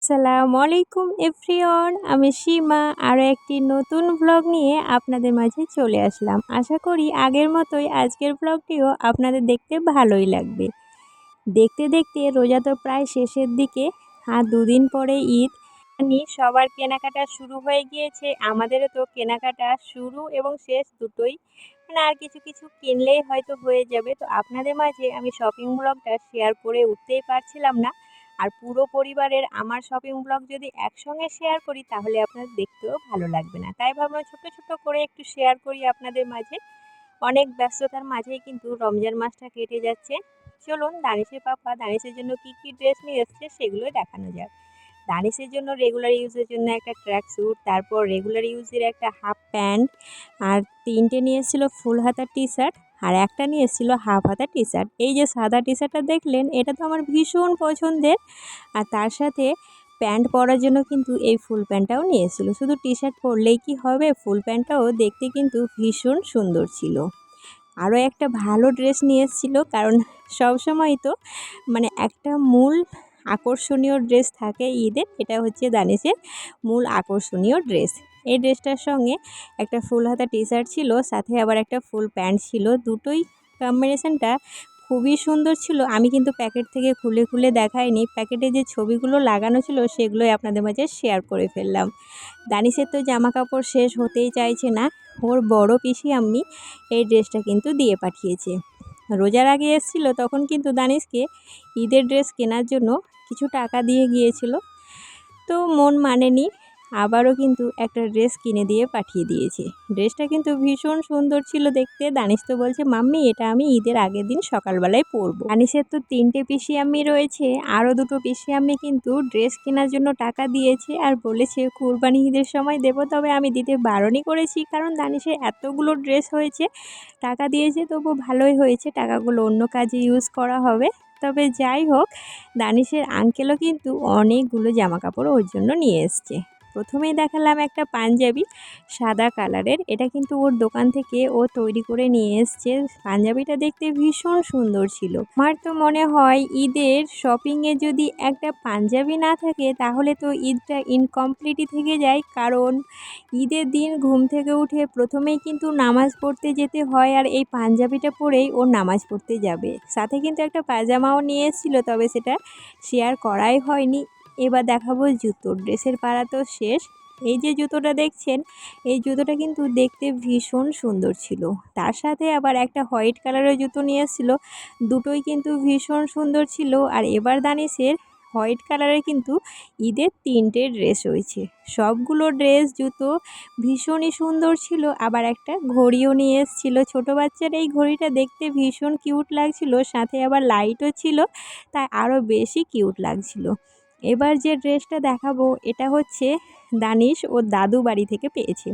আসসালামু আলাইকুম এভরিওয়ান, আমি সীমা আরও একটি নতুন ব্লগ নিয়ে আপনাদের মাঝে চলে আসলাম। আশা করি আগের মতোই আজকের ব্লগটিও আপনাদের দেখতে ভালোই লাগবে। দেখতে দেখতে রোজা তো প্রায় শেষের দিকে, আর দুদিন পরে ঈদ। সবার কেনাকাটা শুরু হয়ে গিয়েছে, আমাদেরও তো কেনাকাটা শুরু এবং শেষ দুটোই, আর কিছু কিছু কিনলেই হয়তো হয়ে যাবে। তো আপনাদের মাঝে আমি শপিং ব্লগটা শেয়ার করে উঠতেই পারছিলাম না, আর পুরো পরিবারের আমার শপিং ব্লগ যদি একসঙ্গে শেয়ার করি তাহলে আপনাদের দেখতেও ভালো লাগবে না, তাই ভাবলাম ছোট ছোট করে একটু শেয়ার করি আপনাদের মাঝে। অনেক ব্যস্ততার মাঝেই কিন্তু রমজান মাসটা কেটে যাচ্ছে। চলুন দানিশের পাপা দানিশের জন্য কি কি ড্রেস নিয়ে এসছে সেগুলো দেখানো যাক। দানিশের জন্য রেগুলার ইউজের জন্য একটা ট্র্যাক স্যুট, তারপর রেগুলার ইউজের একটা হাফ প্যান্ট, আর তিনটে নিয়ে এসেছিলো ফুল হাতা টি শার্ট, আর একটা নিয়ে এসেছিলো হাফ হাতা টি শার্ট। এই যে সাদা টি শার্টটা দেখলেন, এটা তো আমার ভীষণ পছন্দের, আর তার সাথে প্যান্ট পরার জন্য কিন্তু এই ফুল প্যান্টটাও নিয়ে এসেছিলো। শুধু টি শার্ট পরলেই কি হবে, ফুল প্যান্টটাও দেখতে কিন্তু ভীষণ সুন্দর ছিল। আরও একটা ভালো ড্রেস নিয়ে এসেছিলো, কারণ সবসময় তো একটা মূল আকর্ষণীয় ড্রেস থাকে ঈদের, এটা হচ্ছে দানিশের মূল আকর্ষণীয় ড্রেস। এই ড্রেসটার সঙ্গে একটা ফুল হাতা টি শার্ট ছিল, সাথে আবার একটা ফুল প্যান্ট ছিল। দুটোই কম্বিনেশনটা খুবই সুন্দর ছিল। আমি কিন্তু প্যাকেট থেকে খুলে খুলে দেখাইনি, প্যাকেটে যে ছবিগুলো লাগানো ছিল সেগুলোই আপনাদের মাঝে শেয়ার করে ফেললাম। দানিশের তো জামা কাপড় শেষ হতেই চাইছে না, ওর বড় পিসি আম্মি এই ড্রেসটা কিন্তু দিয়ে পাঠিয়েছে। রোজার আগে এসেছিলো, তখন কিন্তু দানিশকে ঈদের ড্রেস কেনার জন্য কিছু টাকা দিয়ে গিয়েছিল, তো মন মানেনি, আবারও কিন্তু একটা ড্রেস কিনে দিয়ে পাঠিয়ে দিয়েছে। ড্রেসটা কিন্তু ভীষণ সুন্দর ছিল দেখতে। দানিশ তো বলছে মাম্মি এটা আমি ঈদের আগের দিন সকালবেলায় পরবো। দানিশের তো 3টে পিসি আম্মি রয়েছে, আরও 2টো পিসি আম্মি কিন্তু ড্রেস কেনার জন্য টাকা দিয়েছে, আর বলেছে কুরবানি ঈদের সময় দেবো, তবে আমি দিতে বারণই করেছি, কারণ দানিশের এতগুলো ড্রেস হয়েছে, টাকা দিয়েছে তবু ভালোই হয়েছে, টাকাগুলো অন্য কাজে ইউজ করা হবে। তবে যাই হোক, দানিশের আঙ্কেলও কিন্তু অনেকগুলো জামা কাপড় ওর জন্য নিয়ে এসছে। প্রথমেই দেখালাম একটা পাঞ্জাবি সাদা কালারের, এটা কিন্তু ওর দোকান থেকে ও তৈরি করে নিয়ে এসছে। পাঞ্জাবিটা দেখতে ভীষণ সুন্দর ছিল। আমার তো মনে হয় ঈদের শপিংয়ে যদি একটা পাঞ্জাবি না থাকে তাহলে তো ঈদটা ইনকমপ্লিটই থেকে যায়, কারণ ঈদের দিন ঘুম থেকে উঠে প্রথমেই কিন্তু নামাজ পড়তে যেতে হয়, আর এই পাঞ্জাবিটা পরেই ও নামাজ পড়তে যাবে। সাথে কিন্তু একটা পায়জামাও নিয়ে এসেছিলো, তবে সেটা শেয়ার করাই হয়নি। এবার দেখাবো জুতো। ড্রেসের পাড়া তো শেষ। এই যে জুতোটা দেখছেন, এই জুতোটা কিন্তু দেখতে ভীষণ সুন্দর ছিল। তার সাথে আবার একটা হোয়াইট কালারের জুতো নিয়ে এসেছিলো, দুটোই কিন্তু ভীষণ সুন্দর ছিল। আর এবার দানিশের হোয়াইট কালারের কিন্তু ঈদের 3টে ড্রেস রয়েছে, সবগুলো ড্রেস জুতো ভীষণই সুন্দর ছিল। আবার একটা ঘড়িও নিয়ে এসেছিলো, ছোটো বাচ্চার এই ঘড়িটা দেখতে ভীষণ কিউট লাগছিল, সাথে আবার লাইটও ছিল, তাই আরও বেশি কিউট লাগছিল। এবার যে ড্রেসটা দেখাবো এটা হচ্ছে দানিশ ও দাদু বাড়ি থেকে পেয়েছে,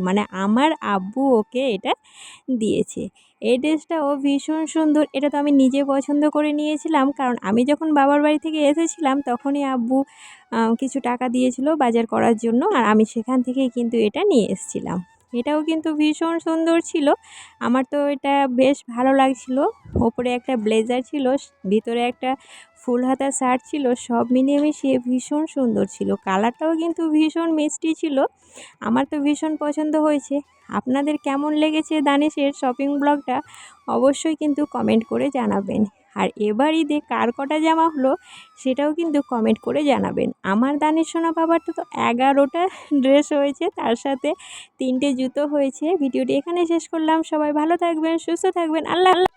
আমার আব্বু ওকে এটা দিয়েছে। এই ড্রেসটাও ভীষণ সুন্দর, এটা তো আমি নিজে পছন্দ করে নিয়েছিলাম, কারণ আমি যখন বাবার বাড়ি থেকে এসেছিলাম তখনই আব্বু কিছু টাকা দিয়েছিল বাজার করার জন্য, আর আমি সেখান থেকেই কিন্তু এটা নিয়ে এসেছিলাম। এটাও কিন্তু ভীষণ সুন্দর ছিল, আমার তো এটা বেশ ভালো লাগছিল। ওপরে একটা ব্লেজার ছিল, ভিতরে একটা ফুল হাতা শার্ট ছিল, সব মিলিয়ে মিশিয়ে ভীষণ সুন্দর ছিল। কালারটাও কিন্তু ভীষণ মিষ্টি ছিল, আমার তো ভীষণ পছন্দ হয়েছে। আপনাদের কেমন লেগেছে দানিশের শপিং ব্লগটা অবশ্যই কিন্তু কমেন্ট করে জানাবেন। আর এবার ঈদে কার কটা জামা হলো সেটাও কিন্তু কমেন্ট করে জানাবেন। আমার দানিশ সোনা বাবারটা তো 11টা ড্রেস হয়েছে, তার সাথে 3টে জুতো হয়েছে। ভিডিওটি এখানে শেষ করলাম, সবাই ভালো থাকবেন, সুস্থ থাকবেন, আল্লাহ।